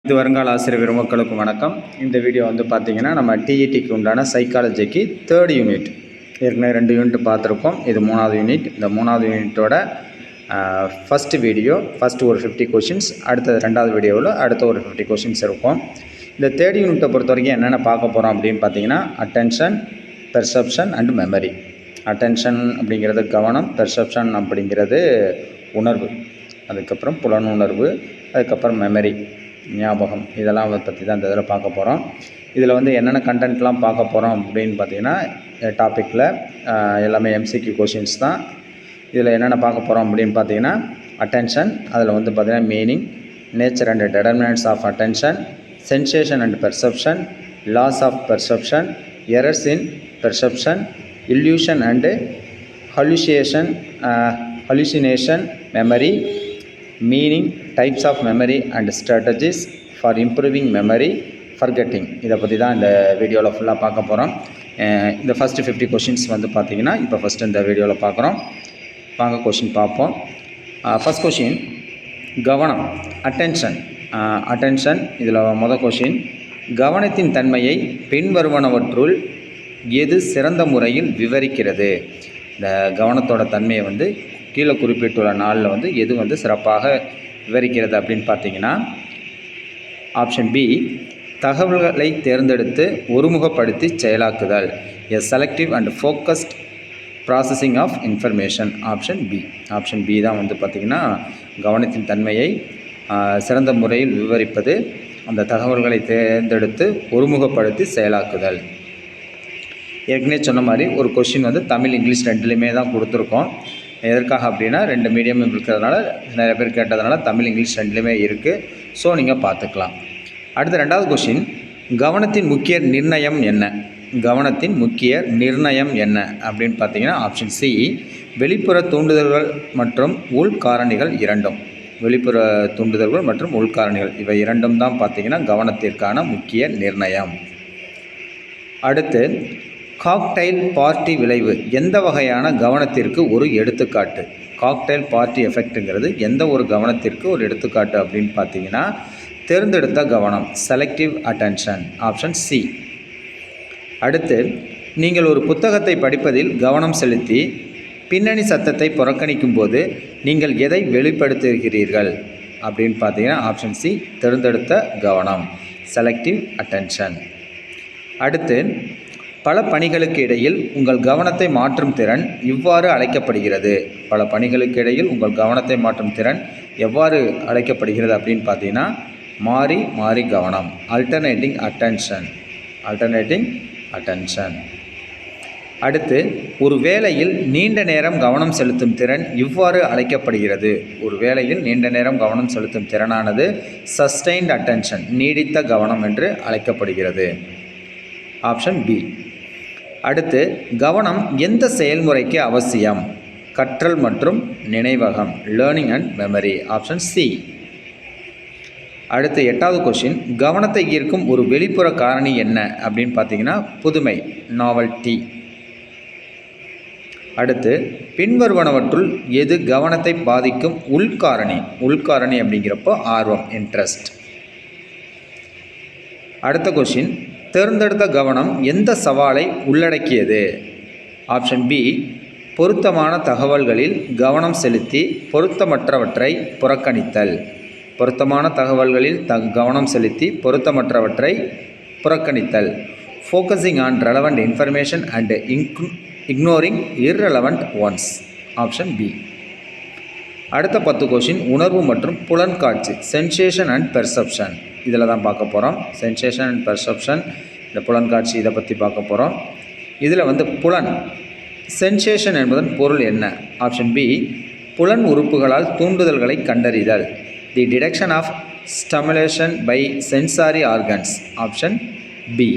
இது வருங்கால ஆசிரியர் பெருமக்களுக்கு வணக்கம். இந்த வீடியோ வந்து பார்த்திங்கன்னா நம்ம டிஇடிக்கு உண்டான சைக்காலஜிக்கு 3rd யூனிட். ஏற்கனவே 2 யூனிட் பார்த்துருக்கோம். இது 3வது யூனிட். இந்த 3வது யூனிட்டோட ஃபஸ்ட்டு வீடியோ ஃபஸ்ட்டு ஒரு 50 கொஷின்ஸ், அடுத்தது 2வது வீடியோவில் அடுத்த ஒரு 50 கொஷின்ஸ் இருக்கும். இந்த 3rd யூனிட்டை பொறுத்த வரைக்கும் என்னென்ன பார்க்க போகிறோம் அப்படின்னு பார்த்தீங்கன்னா attention, perception and memory. Attention அப்படிங்கிறது கவனம், பெர்செப்ஷன் அப்படிங்கிறது உணர்வு, அதுக்கப்புறம் புலனுணர்வு, அதுக்கப்புறம் மெமரி ஞாபகம். இதெல்லாம் பற்றி தான் இந்த இதில் பார்க்க போகிறோம். இதில் வந்து என்னென்ன கண்டென்ட்லாம் பார்க்க போகிறோம் அப்படின்னு பார்த்தீங்கன்னா டாப்பிக்கில் எல்லாமே எம்சிக்யூ கொஷின்ஸ் தான். இதில் என்னென்ன பார்க்க போகிறோம் அப்படின்னு பார்த்தீங்கன்னா அட்டென்ஷன், அதில் வந்து பார்த்திங்கன்னா meaning, nature and determinants of attention, sensation and perception, loss of perception, errors in perception, illusion and hallucination, memory, meaning, types of memory and strategies for improving memory, forgetting. இதை பற்றி தான் இந்த வீடியோவில் ஃபுல்லாக பார்க்க போகிறோம். இந்த ஃபஸ்ட்டு 50 கொஷின்ஸ் வந்து பார்த்திங்கன்னா இப்போ ஃபஸ்ட்டு இந்த வீடியோவில் பார்க்குறோம். வாங்க கொஷின் பார்ப்போம். ஃபஸ்ட் கொஷின் கவனம், அட்டென்ஷன். அட்டென்ஷன் இதில் மொதல் கொஷின், கவனத்தின் தன்மையை பின்வருவனவற்றுள் எது சிறந்த முறையில் விவரிக்கிறது? இந்த கவனத்தோட தன்மையை வந்து கீழே குறிப்பிட்டுள்ள நாளில் வந்து எது வந்து சிறப்பாக விவரிக்கிறது அப்படின்னு பார்த்தீங்கன்னா ஆப்ஷன் பி, தகவல்களை தேர்ந்தெடுத்து ஒருமுகப்படுத்தி செயலாக்குதல், a selective and focused processing of information. Option B தான் வந்து பார்த்திங்கன்னா கவனத்தின் தன்மையை சிறந்த முறையில் விவரிப்பது, அந்த தகவல்களை தேர்ந்தெடுத்து ஒருமுகப்படுத்தி செயலாக்குதல். ஏற்கனவே சொன்ன மாதிரி ஒரு கொஷின் வந்து தமிழ் இங்கிலீஷ் ரெண்டுலேயுமே தான் கொடுத்துருக்கோம். எதற்காக அப்படின்னா 2 மீடியம் இருக்கிறதுனால நிறைய பேர் கேட்டதுனால தமிழ் இங்கிலீஷ் ரெண்டுலேயுமே இருக்குது. ஸோ நீங்கள் பார்த்துக்கலாம். அடுத்த 2வது கொஷின், கவனத்தின் முக்கிய நிர்ணயம் என்ன? கவனத்தின் முக்கிய நிர்ணயம் என்ன அப்படின்னு பார்த்தீங்கன்னா ஆப்ஷன் சி, வெளிப்புற தூண்டுதல்கள் மற்றும் உள்காரணிகள் இரண்டும். வெளிப்புற தூண்டுதல்கள் மற்றும் உள்காரணிகள் இவை இரண்டும் தான் பார்த்திங்கன்னா கவனத்திற்கான முக்கிய நிர்ணயம். அடுத்து காக்டைல் பார்ட்டி விளைவு எந்த வகையான கவனத்திற்கு ஒரு எடுத்துக்காட்டு? காக்டைல் பார்ட்டி எஃபெக்ட்டுங்கிறது எந்த ஒரு கவனத்திற்கு ஒரு எடுத்துக்காட்டு அப்படின்னு பார்த்தீங்கன்னா தேர்ந்தெடுத்த கவனம், செலக்டிவ் அட்டென்ஷன், ஆப்ஷன் சி. அடுத்து நீங்கள் ஒரு புத்தகத்தை படிப்பதில் கவனம் செலுத்தி பின்னணி சத்தத்தை புறக்கணிக்கும் போது நீங்கள் எதை வெளிப்படுத்துகிறீர்கள் அப்படின்னு பார்த்தீங்கன்னா ஆப்ஷன் சி, தேர்ந்தெடுத்த கவனம், செலக்டிவ் அட்டென்ஷன். அடுத்து பல பணிகளுக்கு இடையில் உங்கள் கவனத்தை மாற்றும் திறன் இவ்வாறு அழைக்கப்படுகிறது. பல பணிகளுக்கு இடையில் உங்கள் கவனத்தை மாற்றும் திறன் எவ்வாறு அழைக்கப்படுகிறது அப்படின்னு பார்த்தீங்கன்னா மாறி மாறி கவனம், அல்டர்னேட்டிங் அட்டென்ஷன். அடுத்து ஒரு வேளையில் நீண்ட நேரம் கவனம் செலுத்தும் திறன் இவ்வாறு அழைக்கப்படுகிறது. ஒரு வேளையில் நீண்ட நேரம் கவனம் செலுத்தும் திறனானது சஸ்டெயின்ட் அட்டென்ஷன், நீடித்த கவனம் என்று அழைக்கப்படுகிறது. Option B. அடுத்து கவனம் எந்த செயல்முறைக்கு அவசியம்? கற்றல் மற்றும் நினைவகம், learning and memory, option C. அடுத்து 8வது கொஷின், கவனத்தை ஈர்க்கும் ஒரு வெளிப்புற காரணி என்ன அப்படின்னு பார்த்தீங்கன்னா புதுமை, நாவல்டி. அடுத்து பின்வருவனவற்றுள் எது கவனத்தை பாதிக்கும் உள்காரணி அப்படிங்கிறப்போ ஆர்வம், இன்ட்ரெஸ்ட். அடுத்த கொஷின், தேர்ந்தெடுத்த கவனம் எந்த சவாலை உள்ளடக்கியது? ஆப்ஷன் பி, பொருத்தமான தகவல்களில் கவனம் செலுத்தி பொருத்தமற்றவற்றை புறக்கணித்தல். பொருத்தமான தகவல்களில் கவனம் செலுத்தி பொருத்தமற்றவற்றை புறக்கணித்தல், focusing on relevant information and ignoring irrelevant ones, option B. அடுத்த 10 கொஷின், உணர்வு மற்றும் புலன் காட்சி, சென்சேஷன் அண்ட் பெர்செப்ஷன். இதில் தான் பார்க்க போகிறோம். சென்சேஷன் அண்ட் பெர்செப்ஷன், இந்த புலன் காட்சி இதை பற்றி பார்க்க போகிறோம். இதில் வந்து புலன், சென்சேஷன் என்பதன் பொருள் என்ன? ஆப்ஷன் பி, புலன் உறுப்புகளால் தூண்டுதல்களை கண்டறிதல், the detection of stimulation by sensory organs, option B.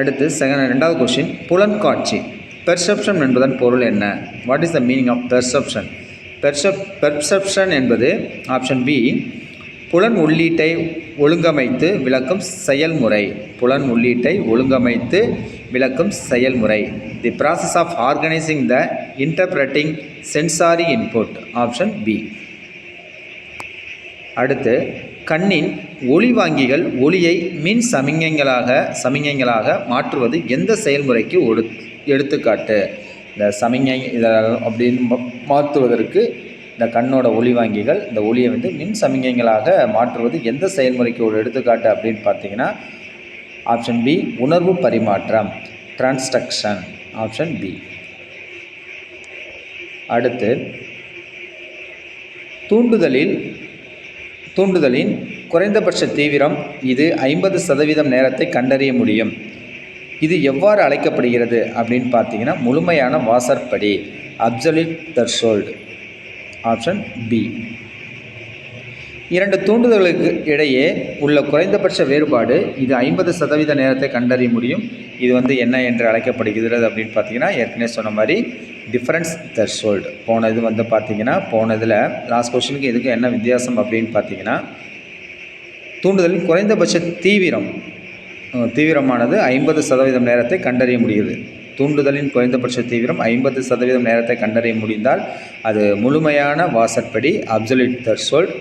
அடுத்து 2வது கொஷின், புலன் காட்சி, பெர்செப்ஷன் என்பதன் பொருள் என்ன? What is the meaning of perception? Perception என்பது ஆப்ஷன் பி, புலன் உள்ளீட்டை ஒழுங்கமைத்து விளக்கும் செயல்முறை. புலன் உள்ளீட்டை ஒழுங்கமைத்து விளக்கும் செயல்முறை, the process of organising the interpreting sensory input, option B. அடுத்து கண்ணின் ஒளிவாங்கிகள் ஒளியை மின் சமிஞைகளாக மாற்றுவது எந்த செயல்முறைக்கு எடுத்துக்காட்டு? இந்த சமிஞை இதை அப்படின்னு மாற்றுவதற்கு இந்த கண்ணோட ஒளிவாங்கிகள் இந்த ஒளியை வந்து மின் சமிஞைகளாக மாற்றுவது எந்த செயல்முறைக்கு ஒரு எடுத்துக்காட்டு அப்படின்னு பார்த்தீங்கன்னா ஆப்ஷன் பி உணர்வு பரிமாற்றம், டிரான்ஸ்டக்ஷன். Option B. அடுத்து தூண்டுதலின் குறைந்தபட்ச தீவிரம் இது 50% நேரத்தை கண்டறிய முடியும். இது எவ்வாறு அழைக்கப்படுகிறது அப்படின்னு பார்த்தீங்கன்னா முழுமையான வாசற்படி, அப்சல்யூட் த்ரெஷோல்டு. Option B. 2 தூண்டுதல்களுக்கு இடையே உள்ள குறைந்தபட்ச வேறுபாடு இது 50% நேரத்தை கண்டறிய முடியும். இது வந்து என்ன என்று அழைக்கப்படுகிறது அப்படின்னு பார்த்தீங்கன்னா ஏற்கனவே சொன்ன மாதிரி டிஃபரன்ஸ் த்ரெஷோல்டு. போன இது வந்து பார்த்தீங்கன்னா போனதில் லாஸ்ட் கொஸ்டினுக்கு இதுக்கு என்ன வித்தியாசம் அப்படின்னு பார்த்தீங்கன்னா தூண்டுதலின் குறைந்தபட்ச தீவிரமானது 50% நேரத்தை கண்டறிய முடியுது. தூண்டுதலின் குறைந்தபட்ச தீவிரம் 50% நேரத்தை கண்டறிய முடிந்தால் அது முழுமையான வாசற்படி, அப்சல்யூட் த்ரெஷோல்டு.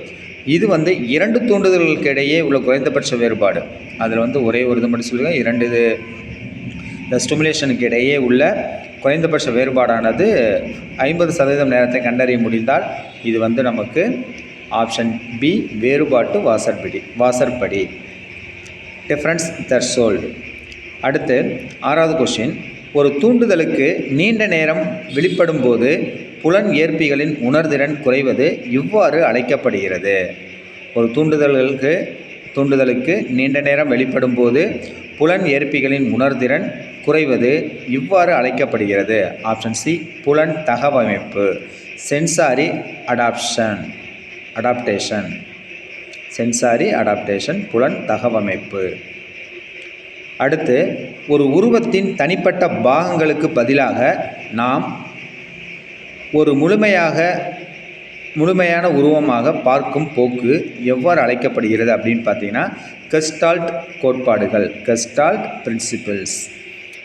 இது வந்து 2 தூண்டுதல்களுக்கு இடையே உள்ள குறைந்தபட்ச வேறுபாடு. அதில் வந்து ஒரே ஒரு இது மட்டும் சொல்லுங்கள். 2 இந்த ஸ்டிமுலேஷனுக்கு இடையே உள்ள குறைந்தபட்ச வேறுபாடானது 50% நேரத்தை கண்டறிய முடிந்தால் இது வந்து நமக்கு ஆப்ஷன் பி வேறுபாட்டு வாசற்படி, டிஃபரன்ஸ் த்ரெஷோல்டு. அடுத்து 6வது கொஸ்டின். ஒரு தூண்டுதலுக்கு நீண்ட நேரம் வெளிப்படும் போது புலன் ஏற்பிகளின் உணர்திறன் குறைவது இவ்வாறு அழைக்கப்படுகிறது. ஒரு தூண்டுதலுக்கு நீண்ட நேரம் வெளிப்படும் போது புலன் ஏற்பிகளின் உணர்திறன் குறைவது இவ்வாறு அழைக்கப்படுகிறது. ஆப்ஷன் சி புலன் தகவமைப்பு, சென்சாரி அடாப்டேஷன், புலன் தகவமைப்பு. அடுத்து ஒரு உருவத்தின் தனிப்பட்ட பாகங்களுக்கு பதிலாக நாம் ஒரு முழுமையான உருவமாக பார்க்கும் போக்கு எவ்வாறு அழைக்கப்படுகிறது அப்படின்னு பார்த்தீங்கன்னா கெஸ்டால்ட் கோட்பாடுகள், கெஸ்டால்ட் பிரின்சிபிள்ஸ்.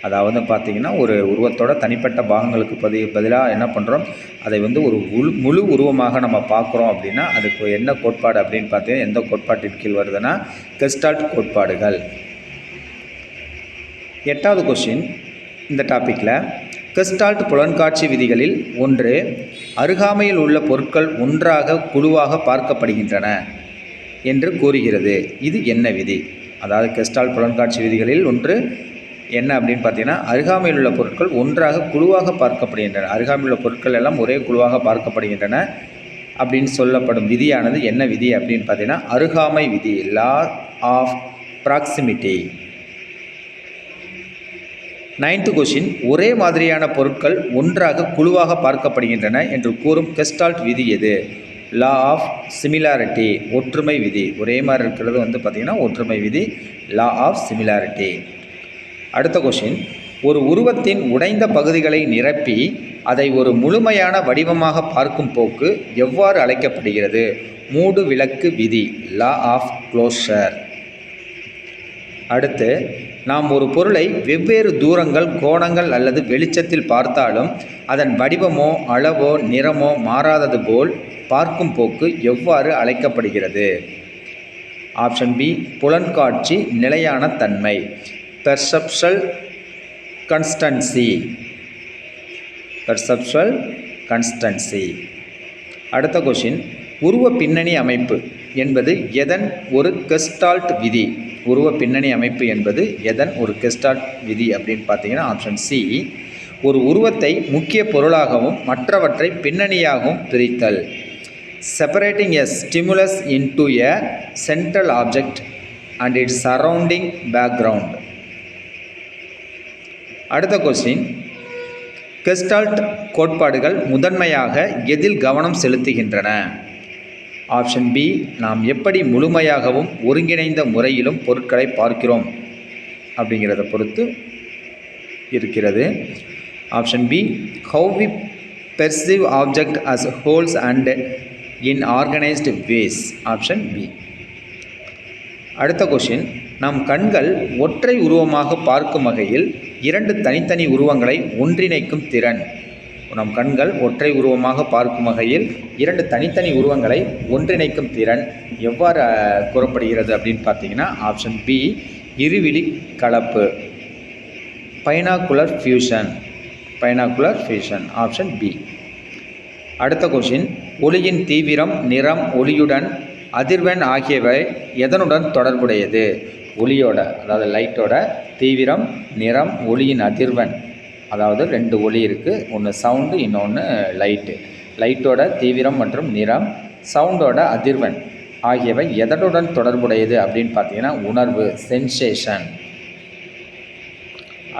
அதாவது பார்த்தீங்கன்னா ஒரு உருவத்தோட தனிப்பட்ட பாகங்களுக்கு பதிலாக என்ன பண்ணுறோம், அதை வந்து ஒரு முழு உருவமாக நம்ம பார்க்குறோம் அப்படின்னா அதுக்கு என்ன கோட்பாடு அப்படின்னு பார்த்தீங்கன்னா எந்த கோட்பாட்டின் கீழ் வருதுன்னா கெஸ்டால்ட் கோட்பாடுகள். 8வது கொஸ்டின் இந்த டாப்பிக்கில் கெஸ்டால்ட் புலன்காட்சி விதிகளில் ஒன்று அருகாமையில் உள்ள பொருட்கள் ஒன்றாக குழுவாக பார்க்கப்படுகின்றன என்று கூறுகிறது. இது என்ன விதி? அதாவது கெஸ்டால்ட் புலன்காட்சி விதிகளில் ஒன்று என்ன அப்படின்னு பார்த்தீங்கன்னா அருகாமையில் உள்ள பொருட்கள் ஒன்றாக குழுவாக பார்க்கப்படுகின்றன, அருகாமையில் உள்ள பொருட்கள் எல்லாம் ஒரே குழுவாக பார்க்கப்படுகின்றன அப்படின்னு சொல்லப்படும் விதியானது என்ன விதி அப்படின்னு பார்த்தீங்கன்னா அருகாமை விதி, law of proximity. 9th question. ஒரே மாதிரியான பொருட்கள் ஒன்றாக குழுவாக பார்க்கப்படுகின்றன என்று கூறும் கெஸ்டால்ட் விதி எது? லா ஆஃப் சிமிலாரிட்டி, ஒற்றுமை விதி. ஒரே மாதிரி இருக்கிறது வந்து பார்த்திங்கன்னா ஒற்றுமை விதி, லா ஆஃப் சிமிலாரிட்டி. அடுத்த கொஸ்டின். ஒரு உருவத்தின் உடைந்த பகுதிகளை நிரப்பி அதை ஒரு முழுமையான வடிவமாக பார்க்கும் போக்கு எவ்வாறு அழைக்கப்படுகிறது? மூடு விளக்கு விதி, லா ஆஃப் க்ளோஷர். அடுத்து நாம் ஒரு பொருளை வெவ்வேறு தூரங்கள், கோணங்கள் அல்லது வெளிச்சத்தில் பார்த்தாலும் அதன் வடிவமோ அளவோ நிறமோ மாறாதது போல் பார்க்கும் போக்கு எவ்வாறு அழைக்கப்படுகிறது? ஆப்ஷன் பி புலன்காட்சி நிலையான தன்மை, பெர்செப்ஷுவல் கன்ஸ்டன்சி. அடுத்த கொஸ்டின். உருவ பின்னணி அமைப்பு என்பது எதன் ஒரு கெஸ்டால்ட் விதி? உருவ பின்னணி அமைப்பு என்பது எதன் ஒரு கெஸ்டால்ட் விதி அப்படின்னு பார்த்தீங்கன்னா ஆப்ஷன் சி ஒரு உருவத்தை முக்கிய பொருளாகவும் மற்றவற்றை பின்னணியாகவும் பிரித்தல், separating a stimulus into a central object and it's surrounding background. அடுத்த கொஸ்டின். கெஸ்டால்ட் கோட்பாடுகள் முதன்மையாக எதில் கவனம் செலுத்துகின்றன? ஆப்ஷன் பி நாம் எப்படி முழுமையாகவும் ஒருங்கிணைந்த முறையிலும் பொருட்களை பார்க்கிறோம் அப்படிங்கிறத பொறுத்து இருக்கிறது. Option B how we perceive object as wholes and in organised ways. Option B. அடுத்த கொஸ்டின். நம் கண்கள் ஒற்றை உருவமாக பார்க்கும் வகையில் 2 தனித்தனி உருவங்களை ஒன்றிணைக்கும் திறன் நம் கண்கள் ஒற்றை உருவமாக பார்க்கும் வகையில் இரண்டு தனித்தனி உருவங்களை ஒன்றிணைக்கும் திறன் எவ்வாறு கூறப்படுகிறது அப்படின்னு பார்த்தீங்கன்னா ஆப்ஷன் பி இருவிழி கலப்பு, பைனாகுலர் ஃபியூஷன், ஆப்ஷன் பி. அடுத்த கொஷின், ஒளியின் தீவிரம், நிறம், ஒளியுடன் அதிர்வெண் ஆகியவை எதனுடன் தொடர்புடையது? ஒளியோட, அதாவது லைட்டோட தீவிரம், நிறம், ஒளியின் அதிர்வெண், அதாவது ரெண்டு ஒளி இருக்குது, ஒன்று சவுண்டு, இன்னொன்று லைட்டோட தீவிரம் மற்றும் நிறம், சவுண்டோட அதிர்வெண் ஆகியவை எதனுடன் தொடர்புடையது அப்படின்னு பார்த்தீங்கன்னா உணர்வு, சென்சேஷன்.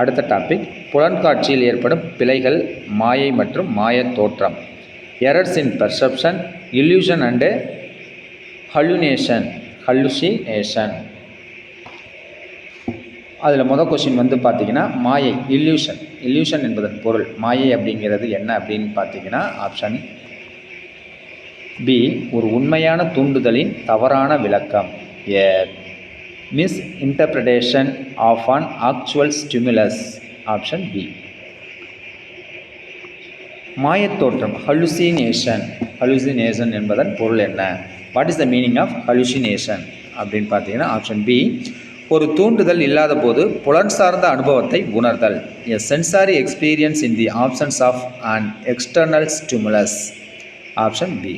அடுத்த டாபிக், புலன்காட்சியில் ஏற்படும் பிழைகள், மாயை மற்றும் மாயத் தோற்றம், errors in perception, illusion and hallucination. அதில் முதல் கொஷின் வந்து பார்த்திங்கன்னா மாயை, இல்யூஷன் என்பதன் பொருள். மாயை அப்படிங்கிறது என்ன அப்படின்னு பார்த்தீங்கன்னா ஆப்ஷன் பி ஒரு உண்மையான தூண்டுதலின் தவறான விளக்கம், a misinterpretation of an actual stimulus, option B. மாயத்தோற்றம், ஹலுசினேஷன் என்பதன் பொருள் என்ன? What is the meaning of hallucination அப்படின்னு பார்த்தீங்கன்னா ஆப்ஷன் பி ஒரு தூண்டுதல் இல்லாத போது புலன் சார்ந்த அனுபவத்தை உணர்தல், a sensory experience in the absence of an external stimulus, option B.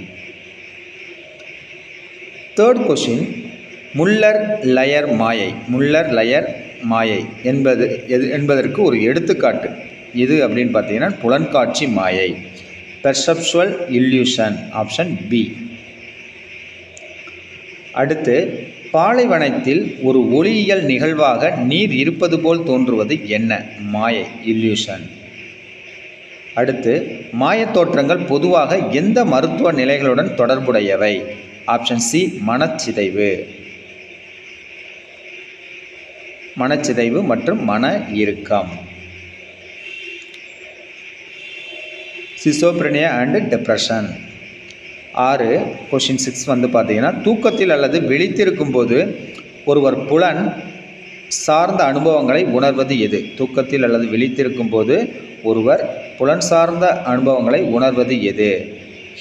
Third question, Muller Lyer மாயை என்பதற்கு ஒரு எடுத்துக்காட்டு எது அப்படின்னு பார்த்தீங்கன்னா புலன்காட்சி மாயை, பெர்செப்சுவல் இல்யூஷன், ஆப்ஷன் பி. அடுத்து, பாலைவனத்தில் ஒரு ஒளியியல் நிகழ்வாக நீர் இருப்பது போல் தோன்றுவது என்ன? மாயை, இல்யூஷன். அடுத்து, மாயத் தோற்றங்கள் பொதுவாக எந்த மருத்துவ நிலைகளுடன் தொடர்புடையவை? ஆப்ஷன் சி மனச்சிதைவு மற்றும் மன இறுக்கம், சிசோப்ரினியா அண்ட் டிப்ரெஷன். 6 கொஷின் 6 வந்து பார்த்தீங்கன்னா தூக்கத்தில் அல்லது விழித்திருக்கும் போது ஒருவர் புலன் சார்ந்த அனுபவங்களை உணர்வது எது? தூக்கத்தில் அல்லது விழித்திருக்கும் போது ஒருவர் புலன் சார்ந்த அனுபவங்களை உணர்வது எது?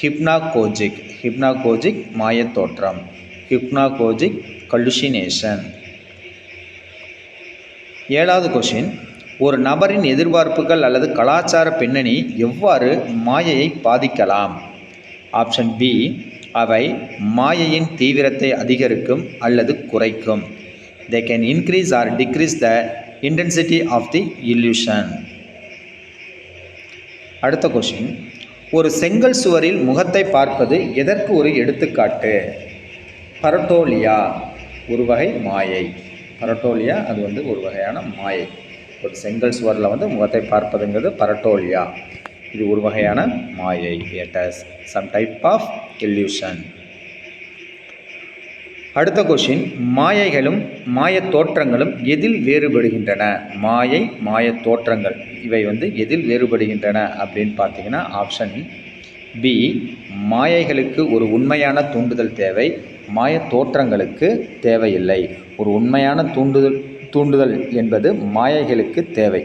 ஹிப்னாகோஜிக் மாயத்தோற்றம், ஹிப்னாகோஜிக் ஹல்லுசினேஷன். 7வது கொஷின், ஒரு நபரின் எதிர்பார்ப்புகள் அல்லது கலாச்சார பின்னணி எவ்வாறு மாயையை பாதிக்கலாம்? ஆப்ஷன் பி அவை மாயையின் தீவிரத்தை அதிகரிக்கும் அல்லது குறைக்கும். They can increase or decrease the intensity of the illusion. அடுத்த கொஷின், ஒரு செங்கல் சுவரில் முகத்தை பார்ப்பது எதற்கு ஒரு எடுத்துக்காட்டு? பரட்டோலியா ஒரு வகை மாயை. பரட்டோலியா அது வந்து ஒரு வகையான மாயை. ஒரு செங்கல் சுவரில் வந்து முகத்தை பார்ப்பதுங்கிறது பரட்டோலியா, இது ஒரு வகையான மாயை. It has some type of illusion. அடுத்த கொஷின், மாயைகளும் மாயத் தோற்றங்களும் எதில் வேறுபடுகின்றன? மாயத் தோற்றங்கள் இவை வந்து எதில் வேறுபடுகின்றன அப்படின்னு பார்த்தீங்கன்னா ஆப்ஷன் பி மாயைகளுக்கு ஒரு உண்மையான தூண்டுதல் தேவை, மாயத் தோற்றங்களுக்கு தேவையில்லை. ஒரு உண்மையான தூண்டுதல் என்பது மாயைகளுக்கு தேவை.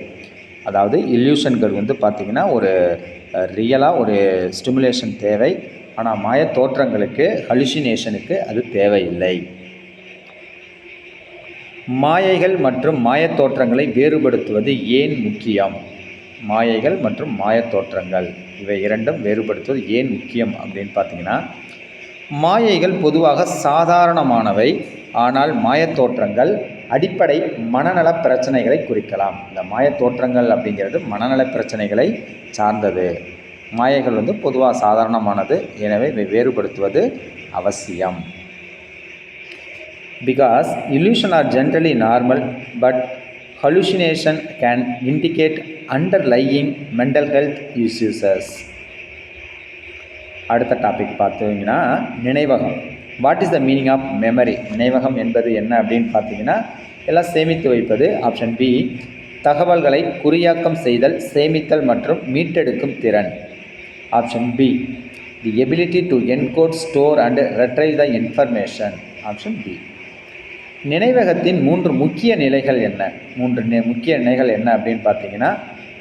அதாவது இல்யூஷன்கள் வந்து பார்த்திங்கன்னா ஒரு ரியலாக ஒரு ஸ்டிமுலேஷன் தேவை, ஆனால் மாயத் தோற்றங்களுக்கு ஹலுசினேஷனுக்கு அது தேவையில்லை. மாயைகள் மற்றும் மாயத் தோற்றங்களை வேறுபடுத்துவது ஏன் முக்கியம்? மாயைகள் மற்றும் மாயத் தோற்றங்கள் இவை இரண்டும் வேறுபடுத்துவது ஏன் முக்கியம் அப்படின்னு பார்த்தீங்கன்னா மாயைகள் பொதுவாக சாதாரணமானவை, ஆனால் மாயத் தோற்றங்கள் அடிப்படை மனநல பிரச்சனைகளை குறிக்கலாம். இந்த மாயத் தோற்றங்கள் அப்படிங்கிறது மனநல பிரச்சனைகளை சார்ந்தது. மாயைகள் வந்து பொதுவாக சாதாரணமானது, எனவே இவை வேறுபடுத்துவது அவசியம். Because illusion are generally normal but hallucination can indicate underlying mental health issues. அடுத்த டாபிக் பார்த்தீங்கன்னா நினைவகம். What is the meaning of memory? நினைவகம் என்பது என்ன அப்படின்னு பார்த்தீங்கன்னா எல்லாம் சேமித்து வைப்பது. ஆப்ஷன் பி தகவல்களை குறியாக்கம் செய்தல், சேமித்தல் மற்றும் மீட்டெடுக்கும் திறன். Option B the ability to encode, store and retrieve the information. Option B. நினைவகத்தின் 3 முக்கிய நிலைகள் என்ன? 3 முக்கிய நிலைகள் என்ன அப்படின்னு பார்த்தீங்கன்னா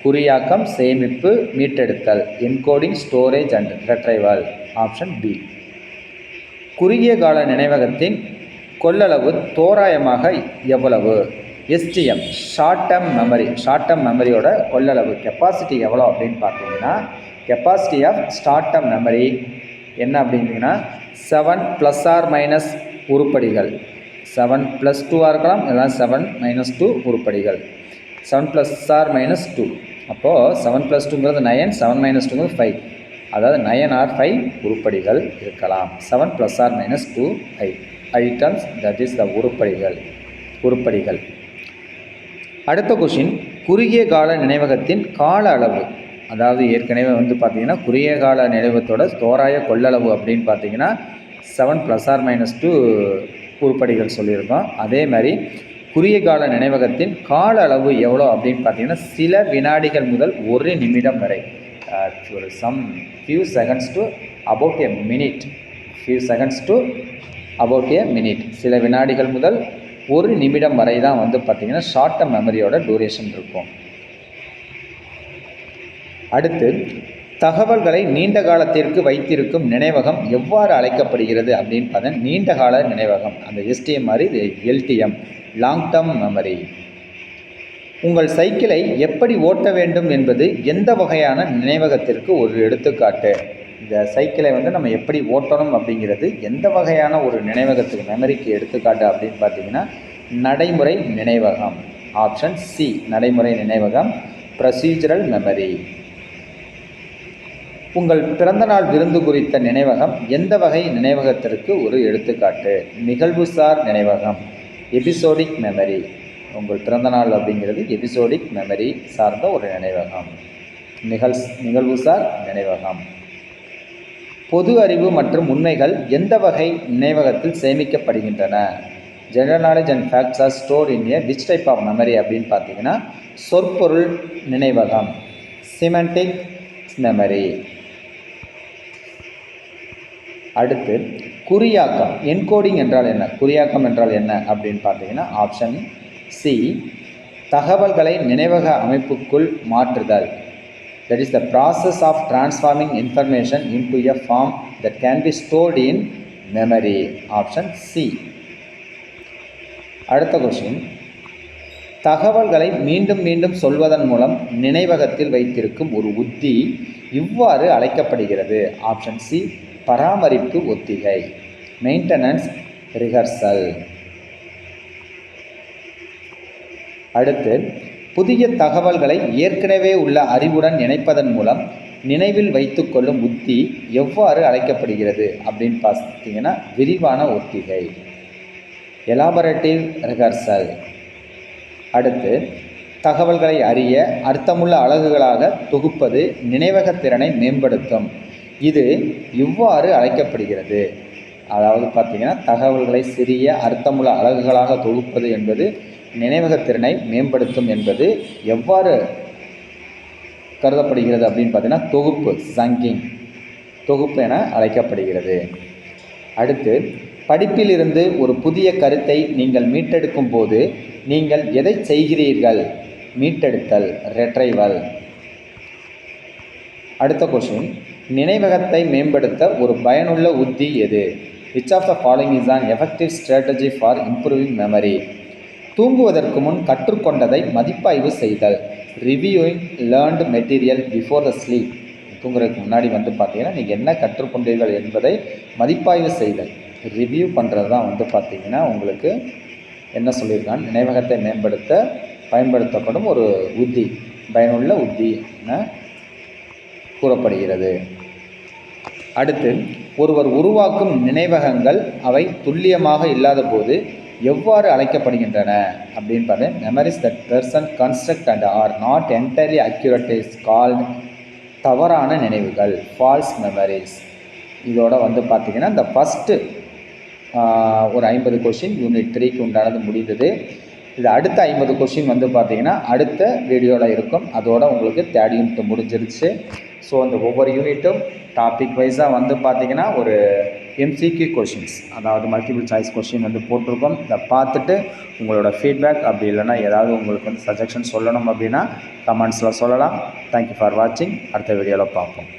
குறியாக்கம், சேமிப்பு, மீட்டெடுத்தல், encoding, storage and retrieval. Option B. குறுகிய கால நினைவகத்தின் கொள்ளளவு தோராயமாக எவ்வளவு? STM, short term memory. Short term மெமரியோட கொள்ளளவு கெப்பாசிட்டி எவ்வளோ அப்படின்னு பார்த்தீங்கன்னா, capacity of short term memory என்ன அப்படின்னா 7 ± உருப்படிகள். 7 + 2 இருக்கலாம், இல்லைனா 7 - 2 உருப்படிகள். 7 ± 2. அப்போது 7 + 2ங்கிறது 9, 7 - 2ங்கிறது 5. அதாவது 9 or 5 உருப்படிகள் இருக்கலாம். 7 ± 2 ஐட்டம்ஸ், தட் இஸ் த உருப்படிகள். அடுத்த கொஷின், குறுகிய கால நினைவகத்தின் கால அளவு. அதாவது ஏற்கனவே பார்த்தீங்கன்னா குறுகிய கால நினைவகத்தோட தோராய கொள்ளளவு அப்படின்னு பார்த்தீங்கன்னா 7 ± 2 உருப்படிகள் சொல்லியிருக்கோம். அதே மாதிரி குறுகிய கால நினைவகத்தின் கால அளவு எவ்வளோ அப்படின்னு பார்த்தீங்கன்னா சில வினாடிகள் முதல் 1 நிமிடம் வரை. Some few seconds to about a minute. சில வினாடிகள் முதல் 1 நிமிடம் வரை தான் பார்த்தீங்கன்னா ஷார்ட் டேர்ம் மெமரியோட டூரேஷன் இருக்கும். அடுத்து, தகவல்களை நீண்ட காலத்திற்கு வைத்திருக்கும் நினைவகம் எவ்வாறு அழைக்கப்படுகிறது அப்படின்னு பார்த்தா நீண்ட கால நினைவகம். அந்த எஸ்டிஎம் மாதிரி இது எல்டிஎம், லாங் டேர்ம் மெமரி. உங்கள் சைக்கிளை எப்படி ஓட்ட வேண்டும் என்பது எந்த வகையான நினைவகத்திற்கு ஒரு எடுத்துக்காட்டு? இந்த சைக்கிளை நம்ம எப்படி ஓட்டணும் அப்படிங்கிறது எந்த வகையான ஒரு நினைவகத்துக்கு மெமரிக்கு எடுத்துக்காட்டு அப்படின்னு பார்த்தீங்கன்னா நடைமுறை நினைவகம். ஆப்ஷன் சி, நடைமுறை நினைவகம், ப்ரொசீஜரல் மெமரி. உங்கள் பிறந்தநாள் விருந்து குறித்த நினைவகம் எந்த வகை நினைவகத்திற்கு ஒரு எடுத்துக்காட்டு? நிகழ்வுசார் நினைவகம், எபிசோடிக் மெமரி. உங்கள் பிறந்தநாள் அப்படிங்கிறது எபிசோடிக் மெமரி சார்ந்த ஒரு நினைவகம், நிகழ்வுசார் நினைவகம். பொது அறிவு மற்றும் உண்மைகள் எந்த வகை நினைவகத்தில் சேமிக்கப்படுகின்றன? General knowledge and facts are stored in a which type of memory அப்படின்னு பார்த்தீங்கன்னா சொற்பொருள் நினைவகம், சிமெண்டிக் மெமரி. அடுத்து, குறியாக்கம், என்கோடிங் என்றால் என்ன? குறியாக்கம் என்றால் என்ன அப்படின்னு பார்த்தீங்கன்னா ஆப்ஷன் சி, தகவல்களை நினைவக அமைப்புக்குள் மாற்றுதல். That is the process of transforming information into a form that can be stored in memory. Option C. அடுத்த கொஸ்டின், தகவல்களை மீண்டும் மீண்டும் சொல்வதன் மூலம் நினைவகத்தில் வைத்திருக்கும் ஒரு உத்தி இவ்வாறு அழைக்கப்படுகிறது. ஆப்ஷன் சி, பராமரிப்பு ஒத்திகை, மெயின்டெனன்ஸ் ரிஹர்சல். அடுத்து, புதிய தகவல்களை ஏற்கனவே உள்ள அறிவுடன் இணைப்பதன் மூலம் நினைவில் வைத்து கொள்ளும் உத்தி எவ்வாறு அழைக்கப்படுகிறது அப்படின்னு பார்த்தீங்கன்னா விரிவான ஒத்திகை, எலாபரேட்டிவ் ரிஹர்சல். அடுத்து, தகவல்களை அறிய அர்த்தமுள்ள அலகுகளாக தொகுப்பது நினைவகத்திறனை மேம்படுத்தும். இது இவ்வாறு அழைக்கப்படுகிறது. அதாவது பார்த்தீங்கன்னா தகவல்களை சிறிய அர்த்தமுள்ள அலகுகளாக தொகுப்பது என்பது நினைவகத்திறனை மேம்படுத்தும் என்பது எவ்வாறு கருதப்படுகிறது அப்படின்னு பார்த்தீங்கன்னா தொகுப்பு, சங்கிங், தொகுப்பு என அழைக்கப்படுகிறது. அடுத்து, படிப்பிலிருந்து ஒரு புதிய கருத்தை நீங்கள் மீட்டெடுக்கும் போது நீங்கள் எதை செய்கிறீர்கள்? மீட்டெடுத்தல், ரெட்ரைவல். அடுத்த கொஸ்டின், நினைவகத்தை மேம்படுத்த ஒரு பயனுள்ள உத்தி எது? Which of the following is an effective strategy for improving memory? தூங்குவதற்கு முன் கற்றுக்கொண்டதை மதிப்பாய்வு செய்தல், reviewing learned material before the sleep. தூங்குறதுக்கு முன்னாடி பார்த்தீங்கன்னா நீங்கள் என்ன கற்றுக்கொண்டீர்கள் என்பதை மதிப்பாய்வு செய்தல், ரிவ்யூ பண்ணுறது தான் பார்த்தீங்கன்னா உங்களுக்கு என்ன சொல்லியிருக்காங்க, நினைவகத்தை மேம்படுத்த பயன்படுத்தப்படும் ஒரு உத்தி, பயனுள்ள உத்தி என கூறப்படுகிறது. அடுத்து, ஒருவர் உருவாக்கும் நினைவகங்கள் அவை துல்லியமாக இல்லாத போது எவ்வாறு அழைக்கப்படுகின்றன அப்படின்னு பார்த்தீங்கன்னா memories that person construct and are not entirely accurate is called தவறான நினைவுகள், ஃபால்ஸ் மெமரிஸ். இதோட பார்த்தீங்கன்னா இந்த ஃபஸ்ட்டு ஒரு 50 கொஷின் யூனிட் 3க்கு உண்டானது முடிந்தது. இது அடுத்த 50 கொஷின் பார்த்தீங்கன்னா அடுத்த வீடியோவில் இருக்கும். அதோட உங்களுக்கு 3rd யூனிட் முடிஞ்சிருச்சு. ஸோ அந்த ஒவ்வொரு யூனிட்டும் டாபிக் வைஸாக வந்து பார்த்திங்கன்னா ஒரு எம்சிக்யூ கொஷின்ஸ், அதாவது மல்டிபிள் சாய்ஸ் கொஷின் வந்து போட்டிருக்கோம். இதை பார்த்துட்டு உங்களோட ஃபீட்பேக் அப்படி இல்லைன்னா ஏதாவது உங்களுக்கு வந்து சஜஷன் சொல்லணும் அப்படின்னா கமெண்ட்ஸில் சொல்லலாம். தேங்க்யூ ஃபார் வாட்சிங். அடுத்த வீடியோவில் பார்ப்போம்.